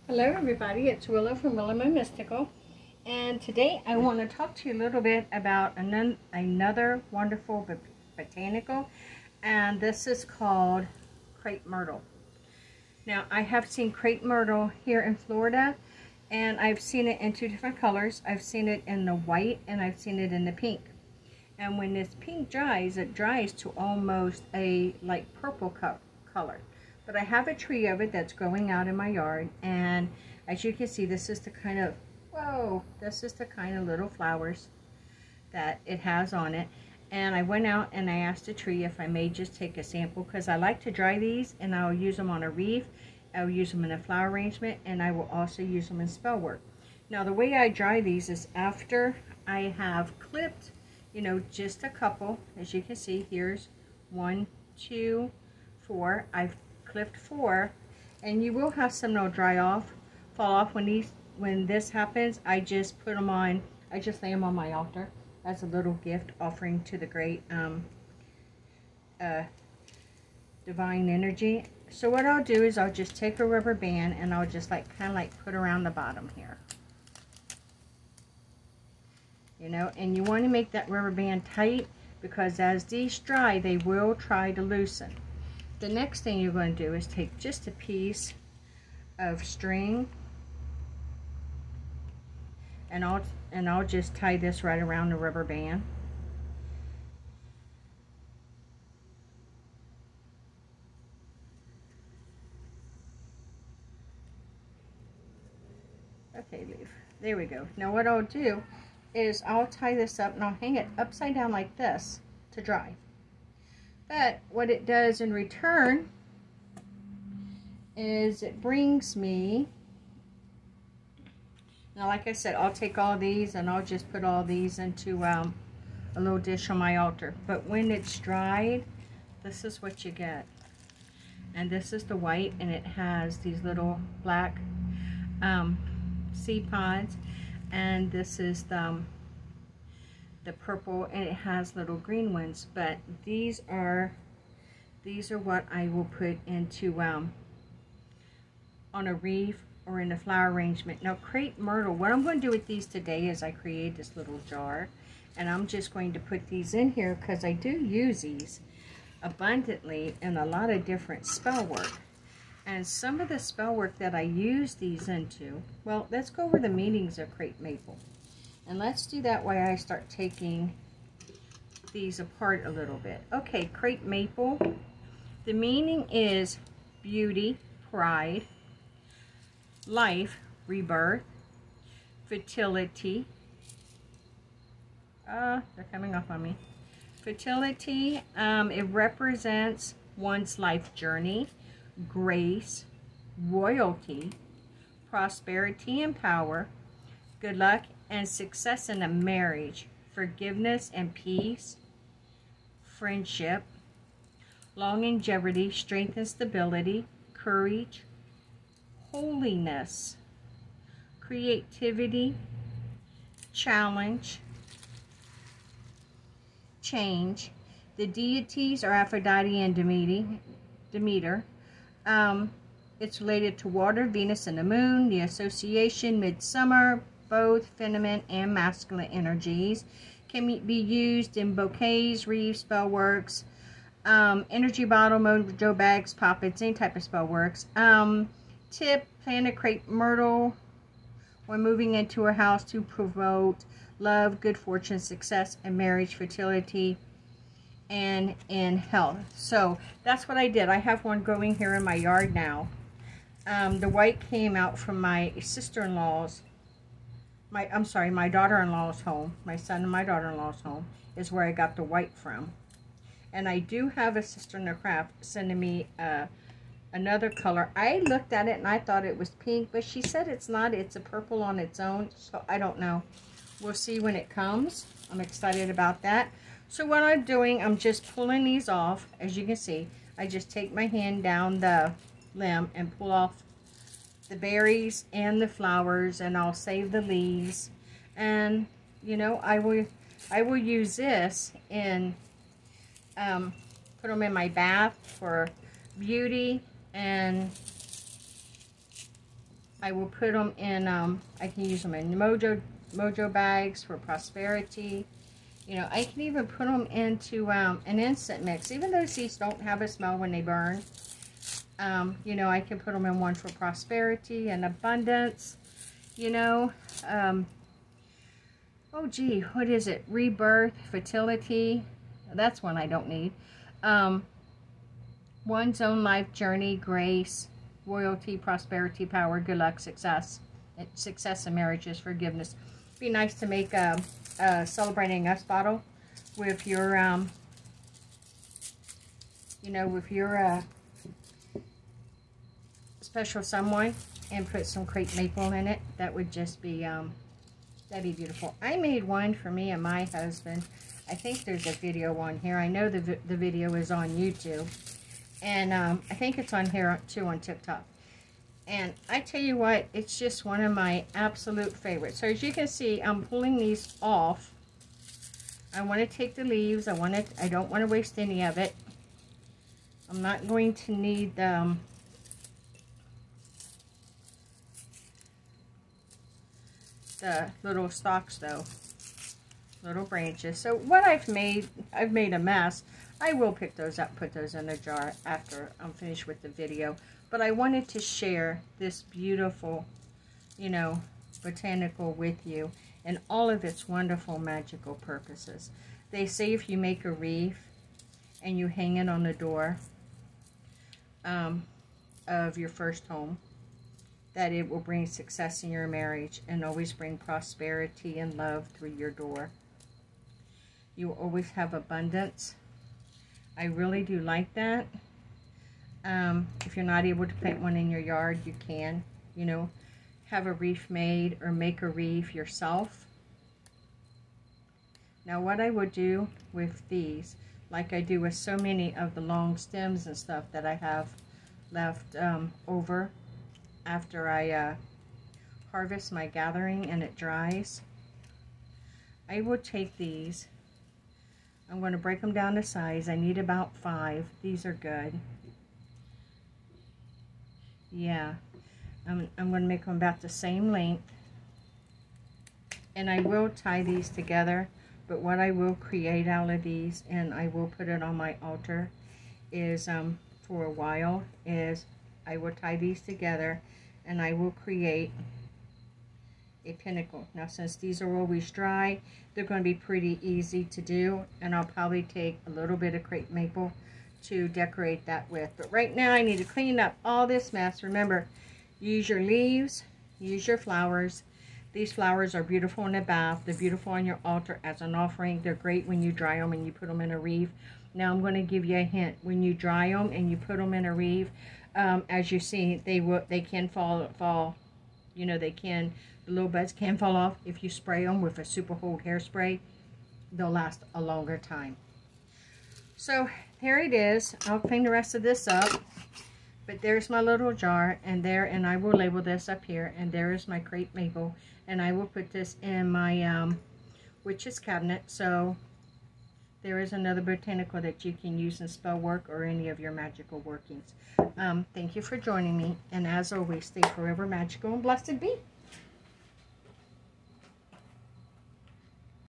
Hello everybody, it's Willow from Willow Mystical, and today I want to talk to you a little bit about another wonderful botanical, and this is called Crepe Myrtle. Now I have seen Crepe Myrtle here in Florida, and I've seen it in two different colors. I've seen it in the white and I've seen it in the pink. And when this pink dries, it dries to almost a like purple color. But I have a tree of it that's growing out in my yard, and as you can see, this is the kind of, this is the kind of little flowers that it has on it. And I went out and I asked the tree if I may just take a sample, because I like to dry these and I'll use them on a wreath, I'll use them in a flower arrangement, and I will also use them in spell work. Now the way I dry these is after I have clipped, just a couple. As you can see, here's 1, 2, 4. I've clipped 4, and you will have some that'll fall off when this happens. I just put them on, I just lay them on my altar as a little gift offering to the great divine energy. So what I'll do is I'll just take a rubber band and I'll just kind of put around the bottom here, and you want to make that rubber band tight, because as these dry they will try to loosen. The next thing you're going to do is take just a piece of string, and I'll just tie this right around the rubber band. Okay, leave. There we go. Now what I'll do is I'll tie this up and I'll hang it upside down like this to dry. But what it does in return is it brings me, now like I said, I'll take all these and I'll just put all these into a little dish on my altar. But when it's dried, this is what you get. And this is the white, and it has these little black seed pods. And this is the purple, and it has little green ones. But these are what I will put into on a wreath or in a flower arrangement. Now crepe myrtle, what I'm going to do with these today is I create this little jar, and I'm just going to put these in here because I do use these abundantly in a lot of different spell work. And some of the spell work that I use these into, well, let's go over the meanings of crepe maple. And let's do that while I start taking these apart a little bit. Okay, crepe maple. The meaning is beauty, pride, life, rebirth, fertility. They're coming off on me. Fertility, it represents one's life journey, grace, royalty, prosperity and power, good luck and success in a marriage, forgiveness and peace, friendship, longevity, strength and stability, courage, holiness, creativity, challenge, change. The deities are Aphrodite and Demeter. It's related to water, Venus and the moon. The association, midsummer, both feminine and masculine energies. Can be used in bouquets, wreaths, spell works, energy bottle, mojo bags, poppets, any type of spell works. Tip, plant a crepe myrtle when moving into a house to promote love, good fortune, success, and marriage, fertility, and in health. So that's what I did. I have one growing here in my yard now. The white came out from my sister-in-law's, my daughter-in-law's home. My son and my daughter-in-law's home is where I got the white from. And I do have a sister in the craft sending me another color. I looked at it and I thought it was pink, but she said it's not. It's a purple on its own, so I don't know. We'll see when it comes. I'm excited about that. So what I'm doing, I'm just pulling these off. As you can see, I just take my hand down the limb and pull off the berries and the flowers, and I'll save the leaves. And I will use this in put them in my bath for beauty, and I will put them in, I can use them in mojo bags for prosperity. You know, I can even put them into an instant mix. Even though these don't have a smell when they burn, you know, I can put them in one for prosperity and abundance. You know, oh gee, what is it? Rebirth, fertility. That's one I don't need. One's own life journey, grace, royalty, prosperity, power, good luck, success in marriages, forgiveness. It'd be nice to make a celebrating us bottle with your, you know, with your special someone, and put some crepe maple in it. That would just be, that'd be beautiful. I made one for me and my husband. I think there's a video on here. I know the video is on YouTube. And I think it's on here too on TikTok. And I tell you what, it's just one of my absolute favorites. So as you can see, I'm pulling these off. I want to take the leaves. I don't want to waste any of it. I'm not going to need the little stalks though. Little branches. So what I've made a mess. I will pick those up, put those in a jar after I'm finished with the video. But I wanted to share this beautiful, you know, botanical with you and all of its wonderful magical purposes. They say if you make a wreath and you hang it on the door of your first home, that it will bring success in your marriage and always bring prosperity and love through your door. You will always have abundance. I really do like that. If you're not able to plant one in your yard, you can, you know, have a wreath made or make a wreath yourself. Now what I would do with these, like I do with so many of the long stems and stuff that I have left over after I harvest my gathering and it dries, I will take these. I'm going to break them down to size. I need about 5. These are good. Yeah. I'm going to make them about the same length. And I will tie these together. But what I will create out of these, and I will put it on my altar, is for a while, is I will tie these together and I will create a pinnacle. Now since these are always dry, they're going to be pretty easy to do, and I'll probably take a little bit of crepe maple to decorate that with. But right now I need to clean up all this mess. Remember, use your leaves, use your flowers. These flowers are beautiful in a bath. They're beautiful on your altar as an offering. They're great when you dry them and you put them in a wreath. Now I'm going to give you a hint. When you dry them and you put them in a wreath, as you see, they can fall. You know, they can. The little buds can fall off. If you spray them with a super hold hairspray, they'll last a longer time. So there it is. I'll clean the rest of this up. But there's my little jar, and I will label this up here, and there is my crepe maple, and I will put this in my witch's cabinet. So there is another botanical that you can use in spell work or any of your magical workings. Thank you for joining me, and as always, stay forever magical and blessed be.